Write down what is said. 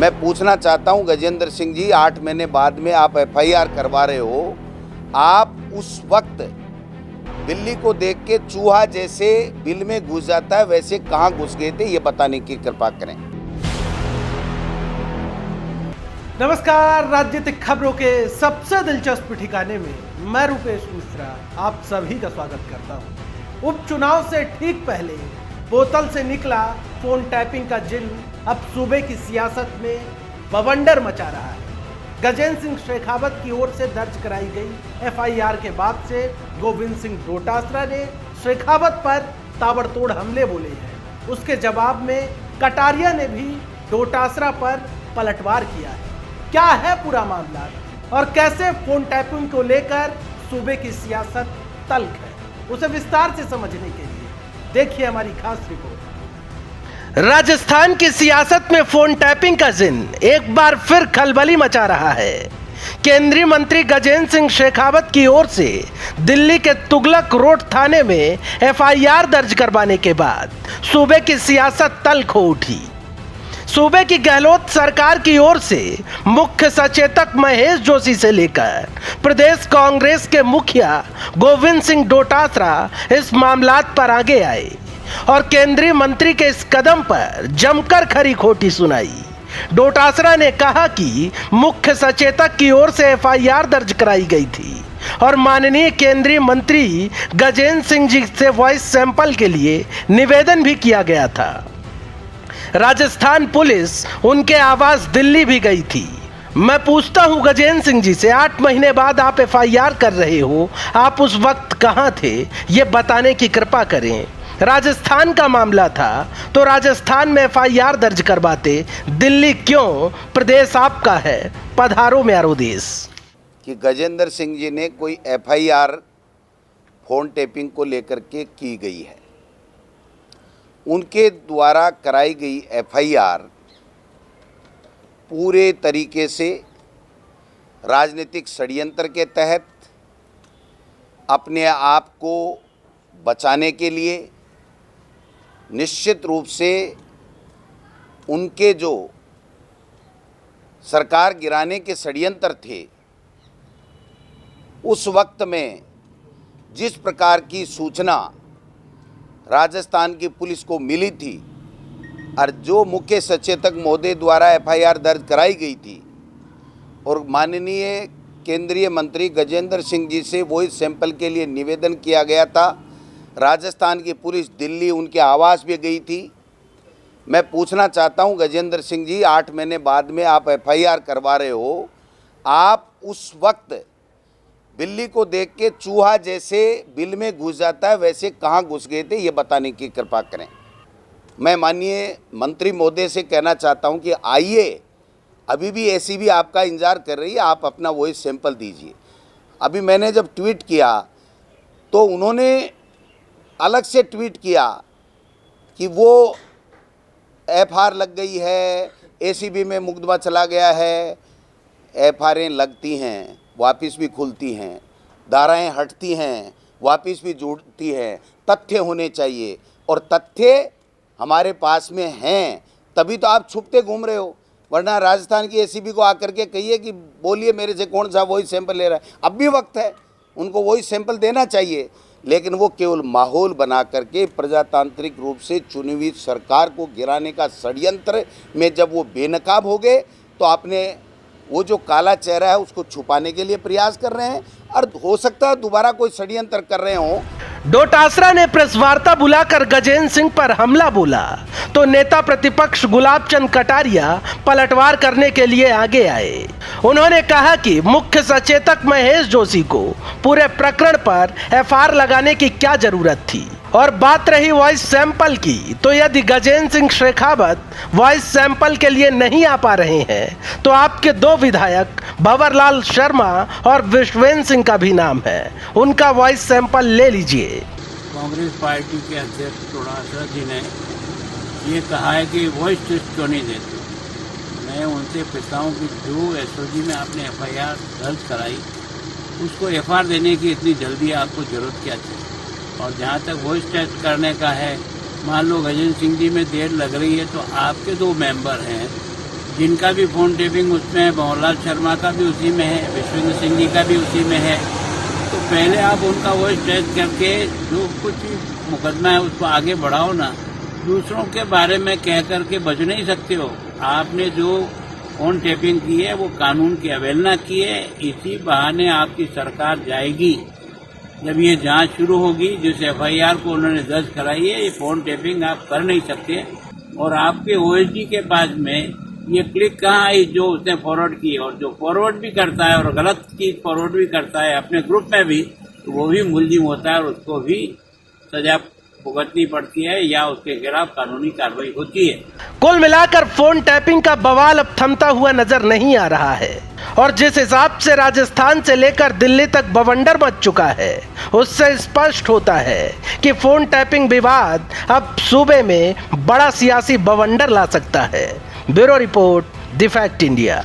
मैं पूछना चाहता हूं गजेंद्र सिंह जी, 8 महीने बाद में आप एफआईआर करवा रहे हो। आप उस वक्त बिल्ली को देख के चूहा जैसे बिल में घुस जाता है वैसे कहां घुस गए थे, ये बताने की कृपा करें। नमस्कार, राजनीतिक खबरों के सबसे दिलचस्प ठिकाने में मैं रूपेश मिश्रा आप सभी का स्वागत करता हूं। उपचुनाव से ठीक पहले बोतल से निकला फोन टैपिंग का जिन्न अब सूबे की सियासत में बवंडर मचा रहा है। गजेंद्र सिंह शेखावत की ओर से दर्ज कराई गई एफआईआर के बाद से गोविंद सिंह डोटासरा ने शेखावत पर ताबड़तोड़ हमले बोले हैं। उसके जवाब में कटारिया ने भी डोटासरा पर पलटवार किया है। क्या है पूरा मामला और कैसे फोन टैपिंग को लेकर सूबे की सियासत तल्ख है, उसे विस्तार से समझने के लिए देखिए हमारी खास रिपोर्ट। राजस्थान की सियासत में फोन टैपिंग का जिन्न एक बार फिर खलबली मचा रहा है। केंद्रीय मंत्री गजेंद्र सिंह शेखावत की ओर से दिल्ली के तुगलक रोड थाने में एफआईआर दर्ज करवाने के बाद सूबे की सियासत तल्ख हो उठी। सूबे की गहलोत सरकार की ओर से मुख्य सचेतक महेश जोशी से लेकर प्रदेश कांग्रेस के मुखिया गोविंद सिंह डोटासरा इस मामलात पर आगे आए और केंद्रीय मंत्री के इस कदम पर जमकर खरी खोटी सुनाई। डोटासरा ने कहा कि मुख्य सचेतक की ओर से एफआईआर दर्ज कराई गई थी और माननीय केंद्रीय मंत्री गजेंद्र सिंह जी से वॉइस सैंपल के लिए निवेदन भी किया गया था। राजस्थान पुलिस उनके आवाज दिल्ली भी गई थी। मैं पूछता हूं गजेंद्र सिंह जी से, 8 महीने बाद आप एफआईआर कर रहे हो, आप उस वक्त कहां थे, ये बताने की कृपा करें। राजस्थान का मामला था तो राजस्थान में एफआईआर दर्ज करवाते, दिल्ली क्यों? प्रदेश आपका है, पधारो म्यारो देश। कि गजेंद्र सिंह जी ने कोई एफआईआर फोन टेपिंग को लेकर के की गई है। उनके द्वारा कराई गई एफआईआर पूरे तरीके से राजनीतिक षड्यंत्र के तहत अपने आप को बचाने के लिए निश्चित रूप से उनके जो सरकार गिराने के षड्यंत्र थे, उस वक्त में जिस प्रकार की सूचना राजस्थान की पुलिस को मिली थी और जो मुख्य सचेतक महोदय द्वारा एफआईआर दर्ज कराई गई थी और माननीय केंद्रीय मंत्री गजेंद्र सिंह जी से वॉइस सैंपल के लिए निवेदन किया गया था, राजस्थान की पुलिस दिल्ली उनके आवास भी गई थी। मैं पूछना चाहता हूं गजेंद्र सिंह जी, 8 महीने बाद में आप एफआईआर करवा रहे हो। आप उस वक्त बिल्ली को देख के चूहा जैसे बिल में घुस जाता है वैसे कहां घुस गए थे, ये बताने की कृपा करें। मैं माननीय मंत्री महोदय से कहना चाहता हूं कि आइए, अभी भी एसीबी आपका इंतजार कर रही है, आप अपना वॉइस सैंपल दीजिए। अभी मैंने जब ट्वीट किया तो उन्होंने अलग से ट्वीट किया कि वो एफआईआर लग गई है, एसीबी में मुकदमा चला गया है। एफआईआरें लगती हैं, वापस भी खुलती हैं, धाराएं हटती हैं, वापस भी जुड़ती हैं। तथ्य होने चाहिए और तथ्य हमारे पास में हैं, तभी तो आप छुपते घूम रहे हो। वरना राजस्थान की एसीबी को आकर के कहिए कि बोलिए मेरे से कौन सा वॉइस सैंपल ले रहा है। अब भी वक्त है, उनको वॉइस सैंपल देना चाहिए, लेकिन वो केवल माहौल बना करके प्रजातांत्रिक रूप से चुनी हुई सरकार को गिराने का षड्यंत्र में जब वो बेनकाब हो गए तो आपने वो जो काला चेहरा है उसको छुपाने के लिए प्रयास कर रहे हैं और हो सकता है दोबारा कोई षड्यंत्र कर रहे हों। डोटासरा ने प्रेस वार्ता बुलाकर गजेंद्र सिंह पर हमला बोला तो नेता प्रतिपक्ष गुलाब चंद कटारिया पलटवार करने के लिए आगे आए। उन्होंने कहा कि मुख्य सचेतक महेश जोशी को पूरे प्रकरण पर एफआईआर लगाने की क्या जरूरत थी। और बात रही वॉइस सैंपल की, तो यदि गजेंद्र सिंह शेखावत वॉइस सैंपल के लिए नहीं आ पा रहे हैं तो आपके 2 विधायक भंवरलाल शर्मा और विश्वेंद्र सिंह का भी नाम है, उनका वॉइस सैंपल ले लीजिए। कांग्रेस पार्टी के अध्यक्ष डोटासरा जी ने ये कहा है कि वॉइस टेस्ट क्यों नहीं देते। मैं उनसे पूछता हूँ कि जो एसओजी में आपने एफआईआर दर्ज कराई उसको एफआईआर देने की इतनी जल्दी आपको जरूरत क्या थी। और जहाँ तक वॉइस टेस्ट करने का है, मान लो गजेंद्र सिंह जी में देर लग रही है तो आपके 2 मेंबर हैं जिनका भी फोन टेपिंग उसमें है, भंवरलाल शर्मा का भी उसी में है, विश्वेंद्र सिंह जी का भी उसी में है। तो पहले आप उनका वॉइस टेस्ट करके जो कुछ भी मुकदमा है उसको आगे बढ़ाओ ना। दूसरों के बारे में कह करके बच नहीं सकते हो। आपने जो फोन टेपिंग की है वो कानून की अवहेलना की है। इसी बहाने आपकी सरकार जाएगी। जब ये जांच शुरू होगी, जिस एफआईआर को उन्होंने दर्ज कराई है, ये फोन टेपिंग आप कर नहीं सकते। और आपके ओएसडी के पास में ये क्लिप कहाँ आई जो उसने फॉरवर्ड की, और जो फॉरवर्ड भी करता है और गलत चीज फॉरवर्ड भी करता है अपने ग्रुप में भी, तो वो भी मुलजिम होता है और उसको भी सजा भुगतनी पड़ती है या उसके खिलाफ कानूनी कार्रवाई होती है। कुल मिलाकर फोन टैपिंग का बवाल अब थमता हुआ नजर नहीं आ रहा है और जिस हिसाब से राजस्थान से लेकर दिल्ली तक बवंडर मच चुका है, उससे स्पष्ट होता है कि फोन टैपिंग विवाद अब सूबे में बड़ा सियासी बवंडर ला सकता है। Bureau report, the fact India.